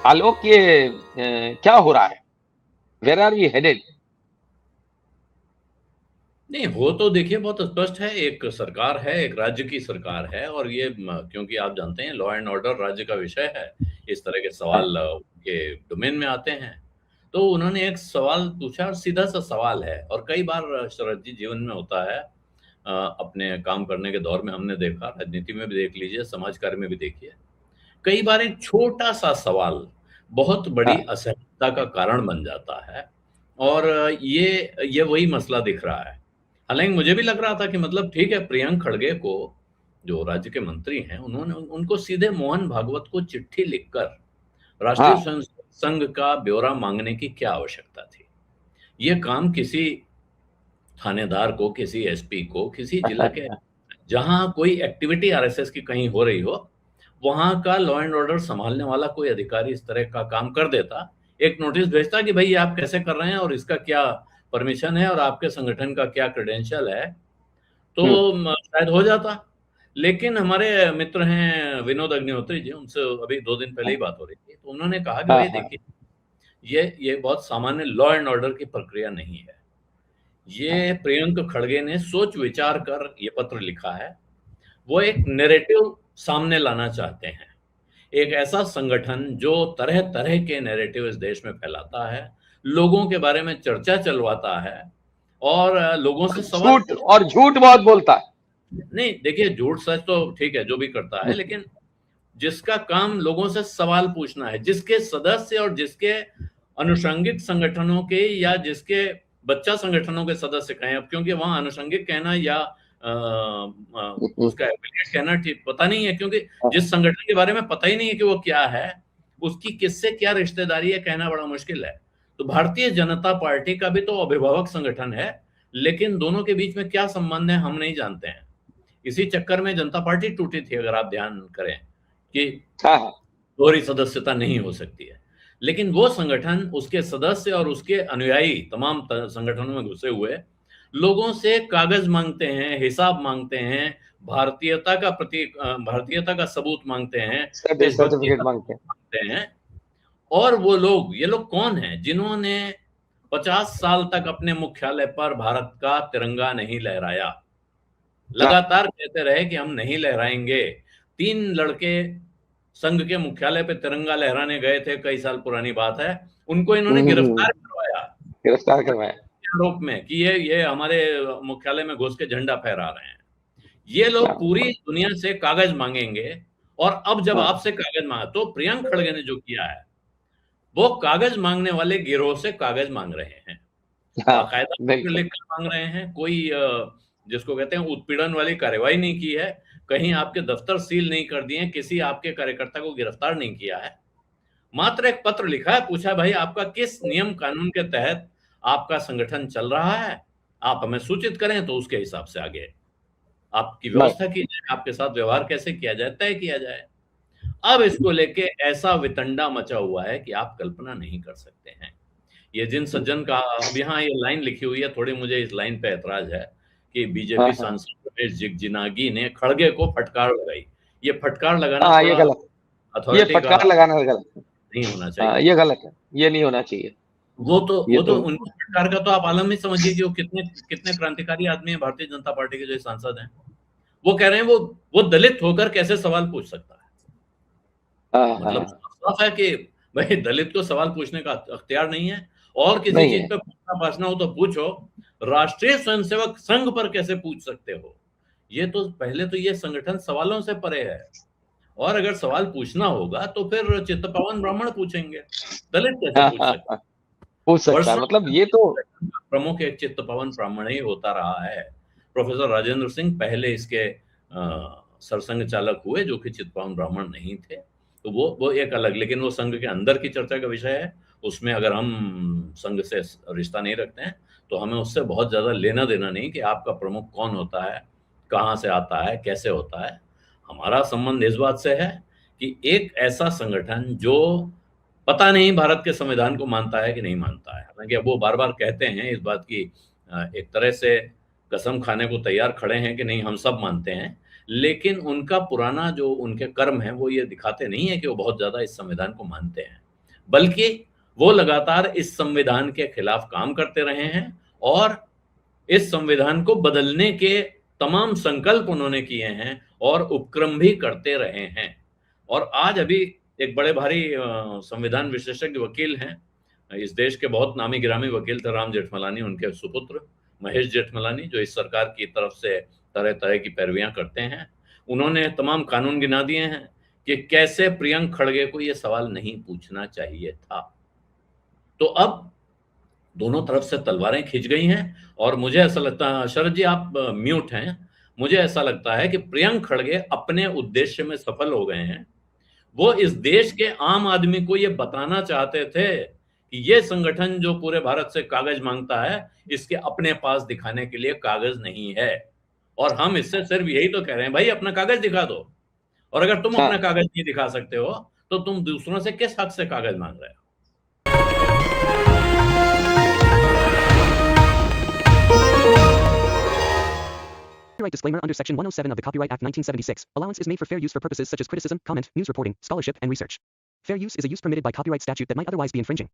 आलोक, ये क्या हो रहा है? Where are we headed? नहीं हो तो देखिए बहुत स्पष्ट है। एक सरकार है, एक राज्य की सरकार है, और ये क्योंकि आप जानते हैं लॉ एंड ऑर्डर राज्य का विषय है, इस तरह के हाँ, सवाल उनके डोमेन में आते हैं। तो उन्होंने एक सवाल पूछा, और सीधा सा सवाल है, और कई बार शरद जी जीवन में होता है। अपने काम करने के दौर में हमने देखा, राजनीति में भी देख लीजिए, समाज कार्य में भी देखिए, कई बार एक छोटा सा सवाल बहुत बड़ी हाँ, असहजता का कारण बन जाता है। और ये वही मसला दिख रहा है। हालांकि मुझे भी लग रहा था कि मतलब ठीक है, प्रियंक खड़गे को, जो राज्य के मंत्री हैं, उन्होंने उनको सीधे मोहन भागवत को चिट्ठी लिखकर राष्ट्रीय हाँ, स्वयंसेवक संघ का ब्यौरा मांगने की क्या आवश्यकता थी। ये काम किसी थानेदार को, किसी एसपी को, किसी जिला के, जहां कोई एक्टिविटी आरएसएस की कहीं हो रही हो, वहां का लॉ एंड ऑर्डर संभालने वाला कोई अधिकारी इस तरह का काम कर देता, एक नोटिस भेजता कि भाई ये आप कैसे कर रहे हैं और इसका क्या परमिशन है और आपके संगठन का क्या क्रेडेंशियल है, हम्म, तो शायद हो जाता। लेकिन हमारे मित्र हैं विनोद अग्निहोत्री जी, उनसे अभी 2 दिन पहले ही बात हो रही थी, तो उन्होंने कहा कि हाँ, भाई हाँ, देखिए, ये बहुत सामान्य लॉ एंड ऑर्डर की प्रक्रिया नहीं है। ये हाँ, प्रियंक खड़गे ने सोच विचार कर ये पत्र लिखा है। वो एक नैरेटिव सामने लाना चाहते हैं, एक ऐसा संगठन जो तरह तरह के नैरेटिव इस देश में फैलाता है, लोगों के बारे में चर्चा चलवाता है, और लोगों से सवाल झूठ पूछता और झूठ बहुत बोलता है। है। नहीं देखिए, झूठ सच तो ठीक है जो भी करता है, लेकिन जिसका काम लोगों से सवाल पूछना है, जिसके सदस्य और जिसके अनुषंगिक संगठनों के, या जिसके बच्चा संगठनों के सदस्य कहें, अब क्योंकि वहां अनुषंगिक कहना या उसका एफिलिएट कहना ठीक पता नहीं है, क्योंकि जिस संगठन के बारे में पता ही नहीं है कि वो क्या है, उसकी किससे क्या रिश्तेदारी है, कहना बड़ा मुश्किल है। तो भारतीय जनता पार्टी का भी तो अभिभावक संगठन है, लेकिन दोनों के बीच में क्या संबंध है हम नहीं जानते हैं। इसी चक्कर में जनता पार्टी टूटी थी, अगर आप ध्यान करें कि हाँ, हाँ, दोहरी सदस्यता नहीं हो सकती है। लेकिन वो संगठन, उसके सदस्य और उसके अनुयायी तमाम संगठनों में घुसे हुए लोगों से कागज मांगते हैं, हिसाब मांगते हैं, भारतीयता का प्रतीक, भारतीयता का सबूत मांगते हैं, देशभक्ति सर्टिफिकेट का मांगते हैं। सबूत मांगते हैं। और वो लोग, ये लोग कौन हैं जिन्होंने 50 साल तक अपने मुख्यालय पर भारत का तिरंगा नहीं लहराया, हाँ, लगातार कहते रहे कि हम नहीं लहराएंगे। 3 लड़के संघ के मुख्यालय पे तिरंगा लहराने गए थे, कई साल पुरानी बात है, उनको इन्होंने गिरफ्तार करवाया गिरफ्तार करवाया। आरोप में कि ये हमारे मुख्यालय में घुस के झंडा फहरा रहे हैं। ये लोग हाँ, पूरी दुनिया से कागज मांगेंगे, और अब जब हाँ, आपसे कागज मांगा, तो प्रियंक खड़गे ने जो किया है, वो कागज मांगने वाले गिरोह से कागज मांग रहे हैं, हाँ, बाकायदा पत्र बिल्कुल। लिखकर मांग रहे हैं। कोई जिसको कहते हैं उत्पीड़न वाली कार्रवाई नहीं की है, कहीं आपके दफ्तर सील नहीं कर दिए, किसी आपके कार्यकर्ता को गिरफ्तार नहीं किया है, मात्र एक पत्र लिखा है, पूछा भाई आपका किस नियम कानून के तहत आपका संगठन चल रहा है, आप हमें सूचित करें तो उसके हिसाब से आगे आपकी बस। व्यवस्था की जाए, आपके साथ व्यवहार कैसे किया जाए तय किया जाए। अब इसको लेके ऐसा वितंडा मचा हुआ है कि आप कल्पना नहीं कर सकते हैं। ये जिन सज्जन का, अब यहाँ ये लाइन लिखी हुई है, थोड़ी मुझे इस लाइन पे ऐतराज है कि हाँ, बीजेपी हाँ, सांसद रमेश जिगजिनागी ने खड़गे को फटकार लगाई। ये फटकार लगाना हाँ, ये थोड़ा गलत है। ये अथॉरिटी का फटकार लगाना गलत है। नहीं होना हाँ, चाहिए ये था। गलत है। ये नहीं होना चाहिए। ये वो तो तो उनकी सरकार का तो आप आलम ही समझिए कि वो कितने कितने क्रांतिकारी आदमी है, भारतीय जनता पार्टी के जो सांसद हैं। वो कह रहे हैं वो दलित होकर कैसे सवाल पूछ सकता है। हाँ, मतलब हाँ, साफ है कि भाई दलित को सवाल पूछने का अख्तियार नहीं है, और किसी नहीं चीज है। पे पूछना पाछना हो तो पूछो, राष्ट्रीय स्वयंसेवक संघ पर कैसे पूछ सकते हो। ये तो पहले तो ये संगठन सवालों से परे है, और अगर सवाल पूछना होगा तो फिर चित्तपावन ब्राह्मण पूछेंगे, दलित कैसे हाँ, पूछ हाँ, सकते। हाँ, पूछ सकता है, वर्षों मतलब तक ये इस तो। संगठन का प्रमुख एक चित्तपावन ब्राह्मण ही होता रहा है। प्रोफेसर राजेंद्र सिंह पहले इसके सरसंघ चालक हुए, जो कि चित्तपावन ब्राह्मण नहीं थे। तो वो एक अलग, लेकिन वो संघ के अंदर की चर्चा का विषय है। उसमें अगर हम संघ से रिश्ता नहीं रखते हैं, तो हमें उससे बहुत ज्यादा लेना देना नहीं कि आपका प्रमुख कौन होता है, कहाँ से आता है, कैसे होता है। हमारा संबंध इस बात से है कि एक ऐसा संगठन जो पता नहीं भारत के संविधान को मानता है कि नहीं मानता है। हालांकि अब वो बार बार कहते हैं इस बात की, एक तरह से कसम खाने को तैयार खड़े हैं कि नहीं हम सब मानते हैं, लेकिन उनका पुराना जो उनके कर्म है वो ये दिखाते नहीं है कि वो बहुत ज्यादा इस संविधान को मानते हैं। बल्कि वो लगातार इस संविधान के खिलाफ काम करते रहे हैं और इस संविधान को बदलने के तमाम संकल्प उन्होंने किए हैं और उपक्रम भी करते रहे हैं। और आज अभी एक बड़े भारी संविधान विशेषज्ञ वकील हैं, इस देश के बहुत नामी गिरामी वकील थे राम जेठमलानी, उनके सुपुत्र महेश जेठमलानी, जो इस सरकार की तरफ से तरह तरह की पैरवियां करते हैं। उन्होंने तमाम कानून गिना दिए हैं कि कैसे प्रियंक खड़गे को यह सवाल नहीं पूछना चाहिए था। तो अब दोनों तरफ से तलवारें खिंच गई हैं और मुझे ऐसा लगता है, शरद जी आप म्यूट हैं, मुझे ऐसा लगता है कि प्रियंक खड़गे अपने उद्देश्य में सफल हो गए हैं। वो इस देश के आम आदमी को ये बताना चाहते थे कि ये संगठन जो पूरे भारत से कागज मांगता है, इसके अपने पास दिखाने के लिए कागज नहीं है। और हम इससे सिर्फ यही तो कह रहे हैं, भाई अपना कागज दिखा दो। और अगर तुम अपना कागज नहीं दिखा सकते हो तो तुम दूसरों से किस हक से कागज मांग रहे हो? Copyright disclaimer under Section 107 of the Copyright Act 1976. Allowance is made for fair use for purposes such as criticism, comment, news reporting, scholarship, and research. Fair use is a use permitted by copyright statute that might otherwise be infringing.